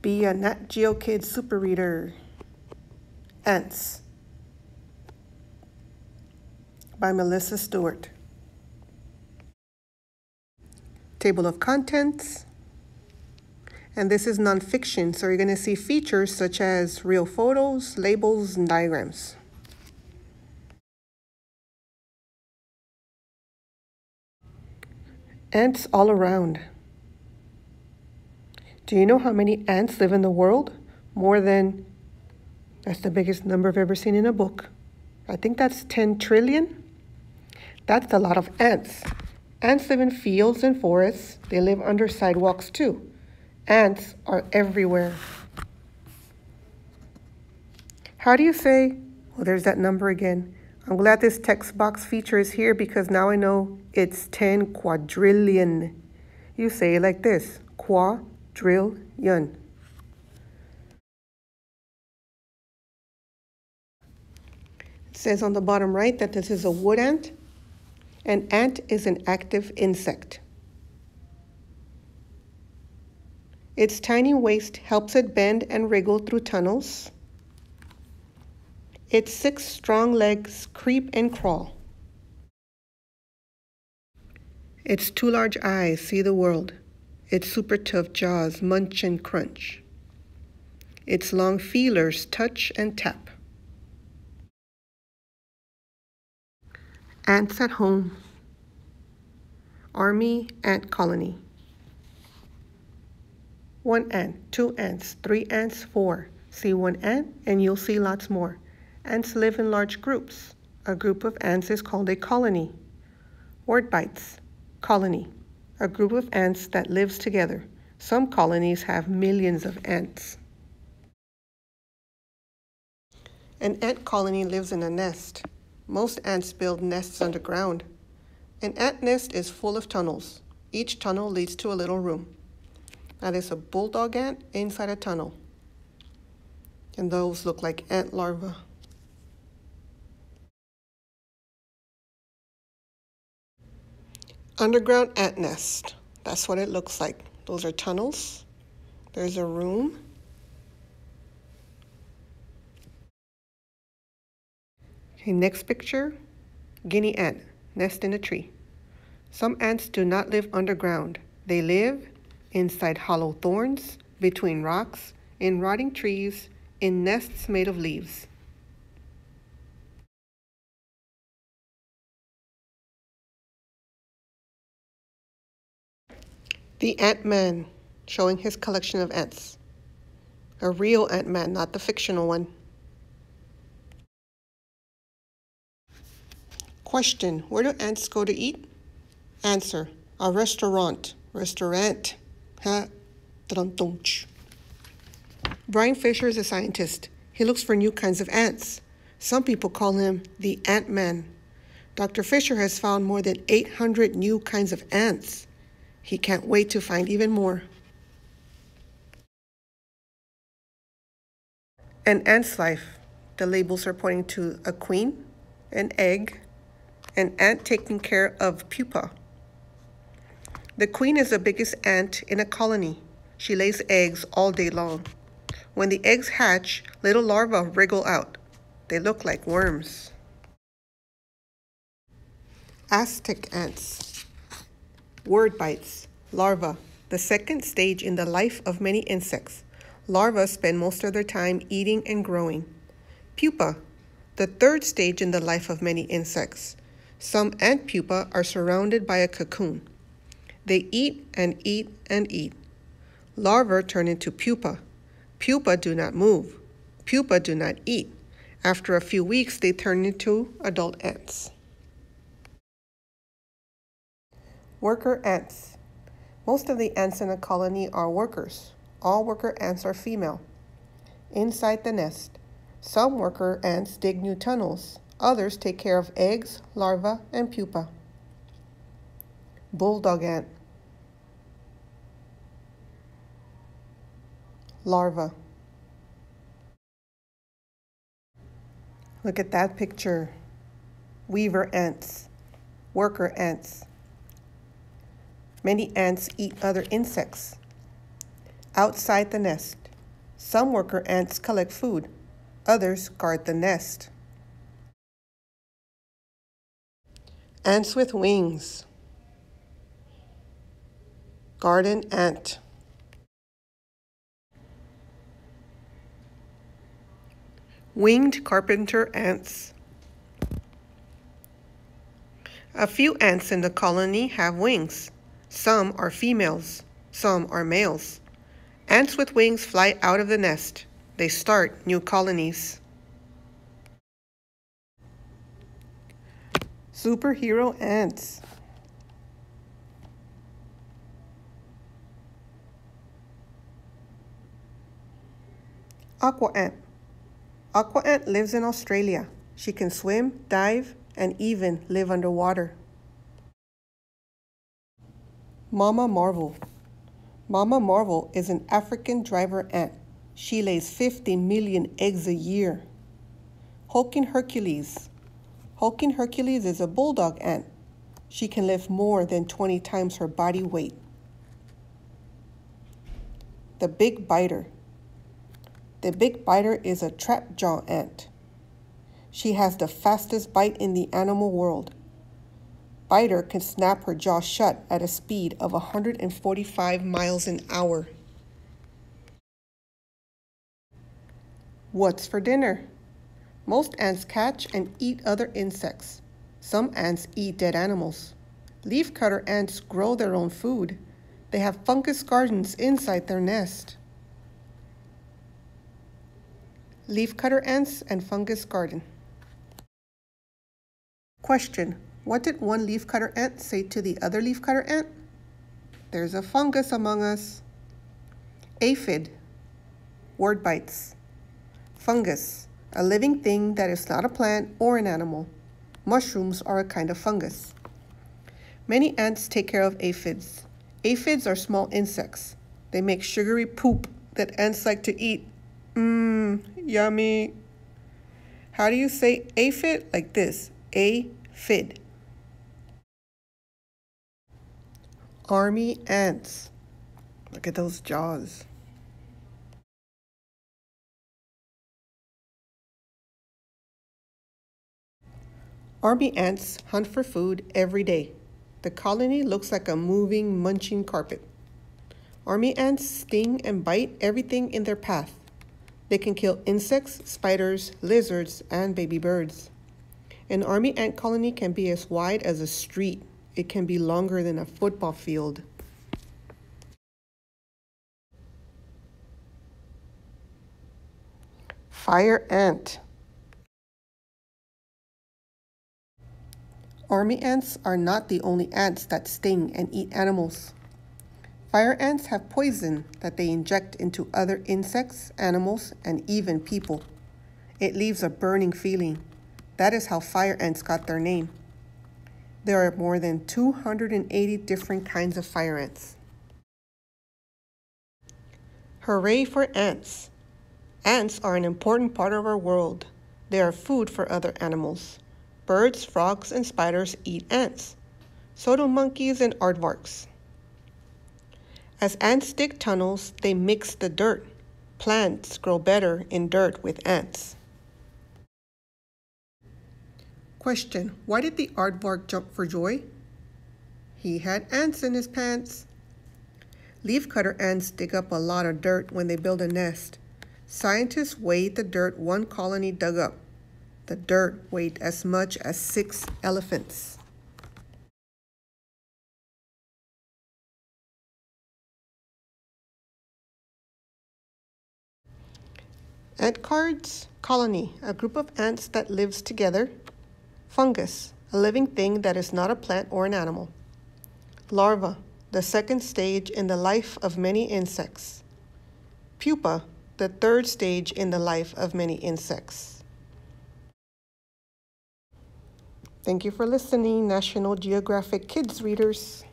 Be a Nat Geo Kid super reader. Ants by Melissa Stewart. Table of contents. And this is nonfiction, so you're going to see features such as real photos, labels, and diagrams. Ants all around. Do you know how many ants live in the world? More than, that's the biggest number I've ever seen in a book. I think that's 10 trillion. That's a lot of ants. Ants live in fields and forests. They live under sidewalks too. Ants are everywhere. How do you say, well, there's that number again. I'm glad this text box feature is here because now I know it's 10 quadrillion. You say it like this, quadrillion. It says on the bottom right that this is a wood ant. An ant is an active insect. Its tiny waist helps it bend and wriggle through tunnels. Its 6 strong legs creep and crawl. Its 2 large eyes see the world. Its super tough jaws munch and crunch. Its long feelers touch and tap. Ants at home. Army ant colony. 1 ant, 2 ants, 3 ants, 4. See 1 ant and you'll see lots more. Ants live in large groups. A group of ants is called a colony. Word bites. Colony. A group of ants that lives together. Some colonies have millions of ants. An ant colony lives in a nest. Most ants build nests underground. An ant nest is full of tunnels. Each tunnel leads to a little room. That is a bulldog ant inside a tunnel. And those look like ant larvae. Underground ant nest. That's what it looks like. Those are tunnels. There's a room. Okay, next picture. Guinea ant. Nest in a tree. Some ants do not live underground. They live inside hollow thorns, between rocks, in rotting trees, in nests made of leaves. The Ant-Man, showing his collection of ants. A real Ant-Man, not the fictional one. Question, where do ants go to eat? Answer, a restaurant. Restaurant. Ha. Brian Fisher is a scientist. He looks for new kinds of ants. Some people call him the Ant-Man. Dr. Fisher has found more than 800 new kinds of ants. He can't wait to find even more. An ant's life. The labels are pointing to a queen, an egg, an ant taking care of pupa. The queen is the biggest ant in a colony. She lays eggs all day long. When the eggs hatch, little larvae wriggle out. They look like worms. Aztec ants. Word bites. Larva. The second stage in the life of many insects. Larvae spend most of their time eating and growing. Pupa. The third stage in the life of many insects. Some ant pupa are surrounded by a cocoon. They eat and eat and eat. Larvae turn into pupa. Pupa do not move. Pupa do not eat. After a few weeks, they turn into adult ants. Worker ants. Most of the ants in a colony are workers. All worker ants are female. Inside the nest, some worker ants dig new tunnels. Others take care of eggs, larvae, and pupa. Bulldog ant. Larva. Look at that picture. Weaver ants. Worker ants. Many ants eat other insects. Outside the nest, Some worker ants collect food. Others guard the nest. Ants with wings. Garden ant. Winged carpenter ants. A few ants in the colony have wings. Some are females, some are males. Ants with wings fly out of the nest. They start new colonies. Superhero ants. Aqua ant. Aqua ant lives in Australia. She can swim, dive, and even live underwater. Mama Marvel. Mama Marvel is an African driver ant. She lays 50 million eggs a year. Hulking Hercules. Hulking Hercules is a bulldog ant. She can lift more than 20 times her body weight. The Big Biter. The Big Biter is a trap-jaw ant. She has the fastest bite in the animal world. Biter can snap her jaw shut at a speed of 145 miles an hour. What's for dinner? Most ants catch and eat other insects. Some ants eat dead animals. Leafcutter ants grow their own food. They have fungus gardens inside their nest. Leafcutter ants and fungus garden. Question: what did one leafcutter ant say to the other leafcutter ant? There's a fungus among us. Aphid, word bites. Fungus, a living thing that is not a plant or an animal. Mushrooms are a kind of fungus. Many ants take care of aphids. Aphids are small insects. They make sugary poop that ants like to eat. Yummy. How do you say aphid? Like this, aphid. Army ants. Look at those jaws. Army ants hunt for food every day. The colony looks like a moving, munching carpet. Army ants sting and bite everything in their path. They can kill insects, spiders, lizards, and baby birds. An army ant colony can be as wide as a street. It can be longer than a football field. Fire ant. Army ants are not the only ants that sting and eat animals. Fire ants have poison that they inject into other insects, animals, and even people. It leaves a burning feeling. That is how fire ants got their name. There are more than 280 different kinds of fire ants. Hooray for ants! Ants are an important part of our world. They are food for other animals. Birds, frogs, and spiders eat ants. So do monkeys and aardvarks. As ants dig tunnels, they mix the dirt. Plants grow better in dirt with ants. Question: why did the aardvark jump for joy? He had ants in his pants. Leafcutter ants dig up a lot of dirt when they build a nest. Scientists weighed the dirt one colony dug up. The dirt weighed as much as 6 elephants. Ant cards, colony, a group of ants that lives together. Fungus, a living thing that is not a plant or an animal. Larva, the second stage in the life of many insects. Pupa, the third stage in the life of many insects. Thank you for listening, National Geographic Kids readers.